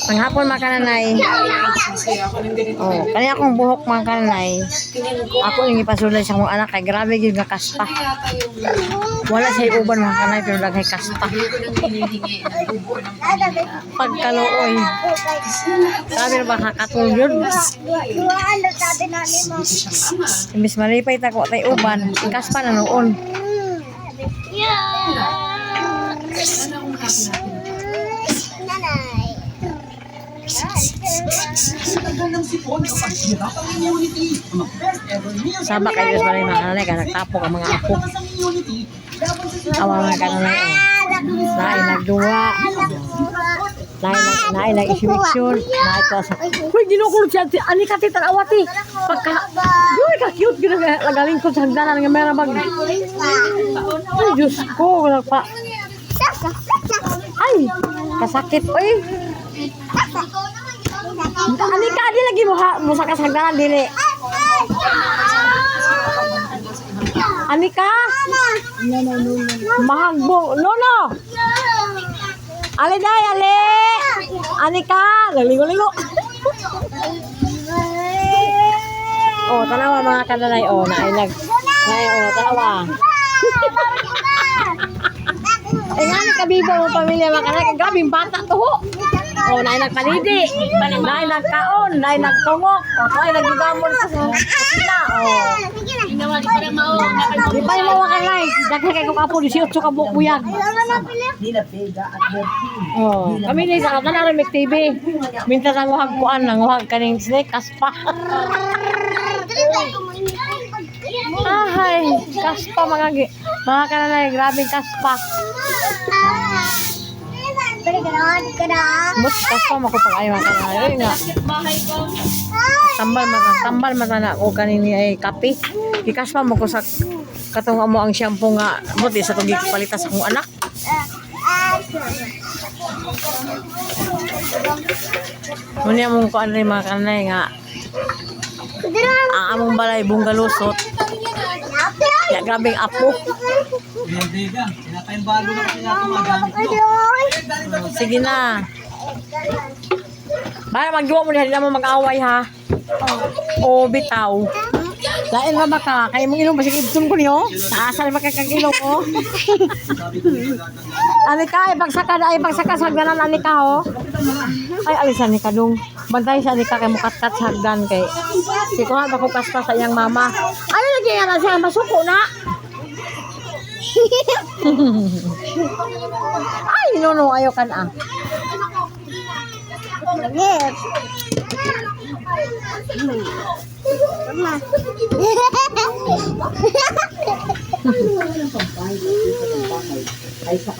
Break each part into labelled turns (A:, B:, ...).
A: Ang hapon mga kananay. Oh, kani akong buhok mga kananay. Ako yung ipasulay sa akong anak kay grabe gyud nga kaspa. Wala siya uban mga kananay pero daghay kaspa. Pagkaluoy. Sabi na ba kakatul yun? Imbis malipay ta ko tay uban, kaspa na noon. Sama kayo sa mga kananay ka nagtapok ang mga apo. Awa mga kananay lain nagduwa. Lain nag-isimiksyon. Ito sa uy, ginukulot siya. Ani ka titan awati. Pagka uy, ka-cute. Ginagaling ko sa hagdanan ng meron mag ay, Diyos ko. Ay, kasakit. Uy. Ani ka, di lagi mo sa kasagdanan, dili. Ani ka? Mahagbong. No. Ali day, ali. Ani ka? Lingo-lingo. Oh, tanawa mga kananay. Oh, nainag. Tanawa. Eh nga ni kabibo mo pamilya mga kananay. Grabing bata to ho. Oh, nainag palidi. Nainag kaon. Nainag tungok. Oh, nainag gigamon sa kusina. Oh. Di pa yung mga kanay. Daghay kayo kapo. 18 ka bukbuyag. Oh, kami ni sa kanang Mek TV. Minta nang uhag kuan, nang uhag kaning snake kaspa. Ay, kaspa mga kanay, grabing kaspa. But kaspa mo ko pag ayaw mga kanay. Ay nga. Tambal matana ko kanini ay kape. Ikaspa mo ko sa katong mo ang shampoo nga buti sa tugig palitas akong anak. Muna mong kuan rin mga kanay nga ang among balay bunggalusot kaya grabing apo. Sige na bala magduwa mo na mo mag-away ha. O bitaw lain ba ka kaya mong ilong basig ibtun ko niyo taasal makakagilong ko. Ani ka ipagsaka sa hagdanan ani ka ho. Ay alisan ni kadung bantay sa ani ka kay mukatkat sa hagdan kay si ko ha bako kaspa sa iyang mama. Ano lagi nga siya masuko na. Ay no ayo kan ah. Yes.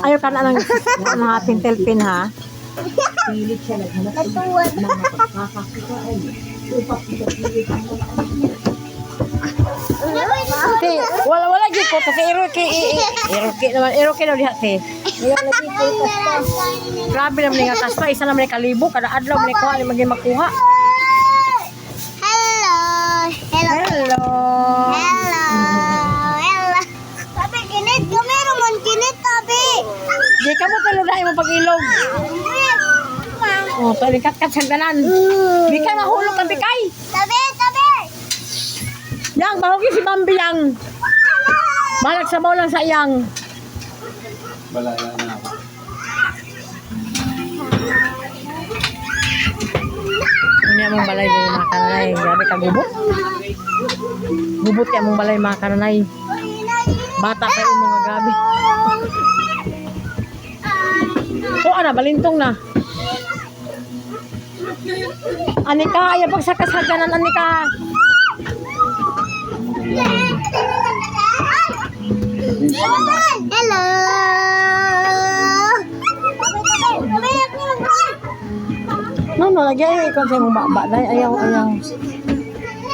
A: Ayaw ka na ng pintel pin ha. Pilit siya naghanap ng makakakakain. Wala gyud ko kay Iroke naman diha te. Grabe naman nga kaspa isa naman kalibo kada adlaw man ko ani maging makuha. Hello.
B: Tabi kinit, kamera man kinit tabi.
A: Di ka mo taluday mo pag-ilog. Oh, talikat sa hagdanan. Di ka mahulog ka bikay.
B: Tabi.
A: Yang bahugi si Bambi yang. Malak sa lang sa iyang.
C: Balaya na ako.
A: Unya mong balay din mga kananay. Grabe ka gubot. Gubot kaya mong balay mga kananay. Bata kayo mga grabe. So ana, balintong na. Anika, ayaw pagsakashaganan Anika.
B: Hello.
A: No, lagi ayaw ikon sa mong baba. Ayaw.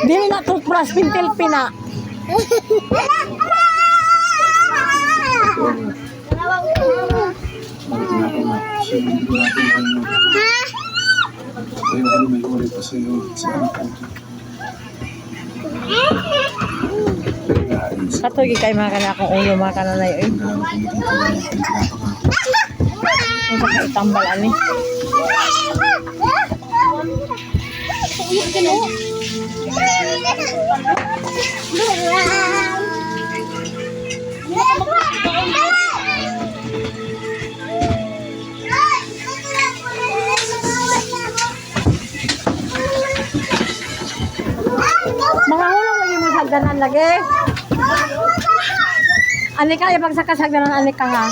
A: Dili na toothbrush, pintel pina.
C: May ulit pa sa'yo sa
A: Katoy kay mga kana akong ulo mga kananay oy. Ang sa itambal ani. kasagdanan lagi. Ani ka, ibang sa kasagdanan, ani ka nga.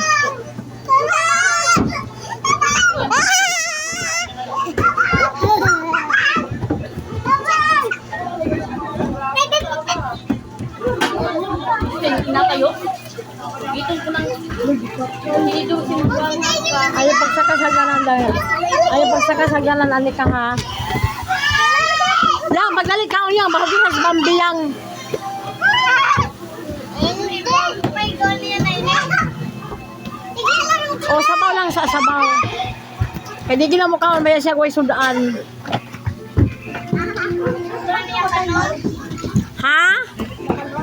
A: Ayaw pagsakasagdanan dahil. Ayaw pagsakasagdanan, ani ka nga. Lang, magdali ka o yan, bahagi na sa bambiyang. O, sabaw lang sa sabaw. Kaya di gina mo ka, may siya guay sudaan. Ha?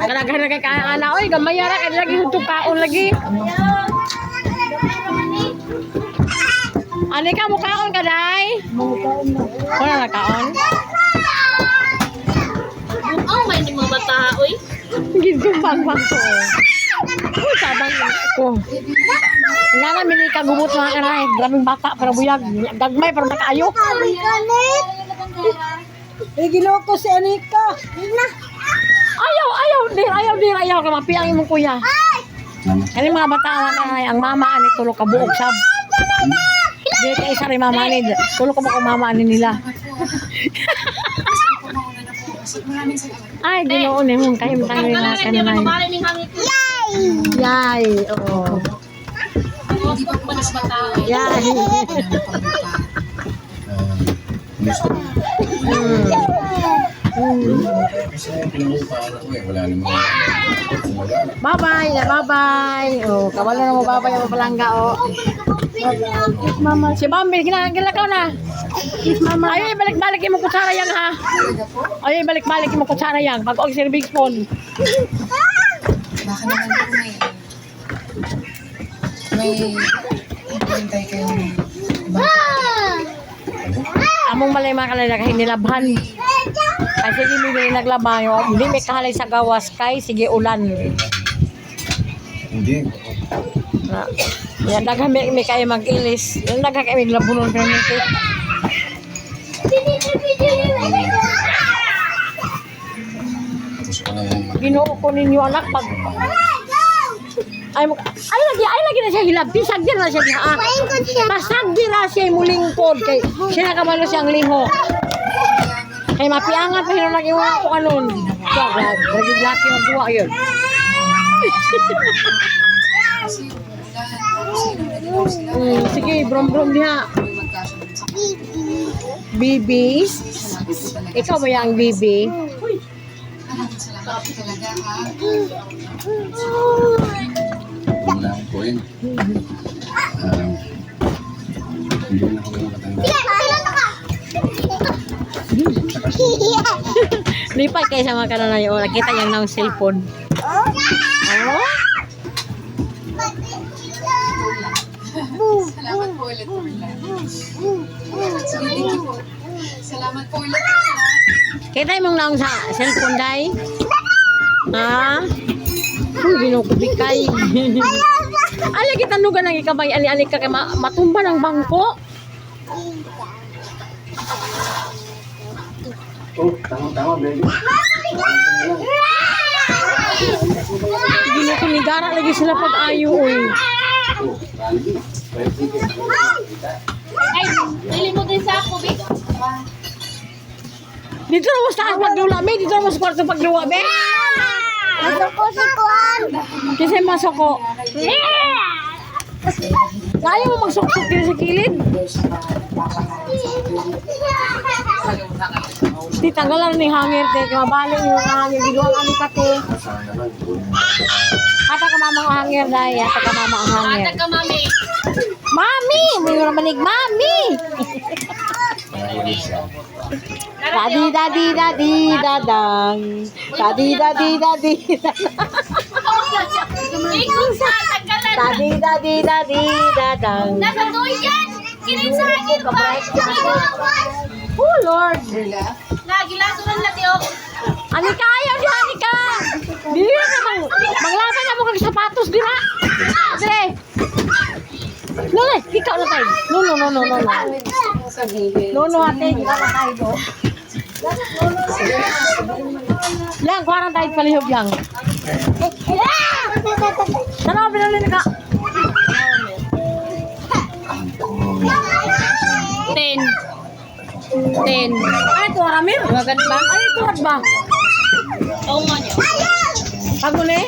A: Naganagan kay kaya ana, oy, gamay ra kay lagi hudto kaon lagi. Ani ka mo kaon ka day? Wala na kaon.
D: Oh, may ni mga bata, oy.
A: Gigupang ko. Uy, sabang ko. Nga na, mini kagumot mga kanay. Grabing bata, pero buyag. Gagmay, pero nakaayo.
B: Giloko si Anika.
A: Ayaw. Kamapiang imong kuya. Kani mga bata mga kanay, ang mama ani tulog ka buok sab. Di ka isa rin mama ani. Tulog ka mo kung mama ani nila. Ay, ginoon eh. Kahit tayo
D: Ang
A: na
D: kalaran niya
A: kanay.
D: magmamali ng hangit.
A: Yay! Oo.
D: Hindi pa pa ng bata, oy.
A: Yay!
C: Kasi pinag-uupahan ako eh. Wala namang kumagana.
A: Bye-bye! Oh, kabalo na mo babay ang palangga, oh. Mama, si Bambi, kinakaw na. Mama. Ayaw, ibalik-balik yung kutsara yan, ha? Ayaw, ibalik-balik yung kutsara yan. Pag-og serving spoon.
E: Baka naman po may hintay kayong
A: Among malay mga kalala, kahit nilabhan. Kasi hindi may naglaban, oh. Hindi may kahalay sa gawas, kay sige ulan.
C: Hindi.
A: Na, yan, daghan may kayo mag-ilis. Yung daghan kayo maglabunon pero nito.
C: Gusto ko na yung
A: Ginoo ko ninyo anak pag ay lagi na siya hilab. Pisag din na siya diha. Pasag din na siya mulingkod kay siya nakamalo siyang liho. Kay mapiangat pa yun lagi wa ko kanon. Lagi laki ang duwa yun. Sige, brom diha. Bibis. Ikaw ba yung bibi?
C: wala akong coin. Hindi na ako ganun katanda.
A: Lipat kayo sa mga kanana yun. Nakita yung ng cellphone. Oh?
E: Salamat po ulit. Salamat po ulit.
A: Kita mong naong sa cellphone, day? Ha? Ginukubikay. Ala, kita nuga nang ikabay. Ali-ali ka kay matumba ng bangko.
C: Oh, tama, baby.
A: Ginukunigara lagi sila pag-ayo, oy.
C: Oh, Randy.
D: Ay, dili mo din sa ako, Big.
A: Dito na mo sa taas pagluwa, me. Dito na mo sa kwarto pagluwa, me.
B: Gusto ko si Kuan.
A: Kasi masoko. Kaya mo magsok-sok dito sa kilid? Di tanggalan ni hangir, te. Mabaling yung hangir. Di doang ani ka, te. Ata ka mama ang hangir, day. Ata ka mama ang hangir.
D: Ata ka, mami.
A: Mami! May mga manig, mami! Daddy, dadang. Daddy, dadang.
D: Ikaw sa tagalan.
A: Daddy, dadang.
D: Nasa tuwi yan. Kinin sa akin ba?
A: Oh, Lord.
D: Nagilaso lang na, Tio.
A: Anika, ayaw di Anika. Dili na naman. Manglaban na mo kag sapatos, di na. Dire. Lole, ikaw na tayo. No, ate. Ikaw na tayo. Yang, kuha tayo palihog yang. Sana pinali ka.
D: 10. 10.
A: Ay, ito Ramir.
D: Wagan ba?
A: Ay, ito ba?
D: Oo nga niyo.
A: Paguni?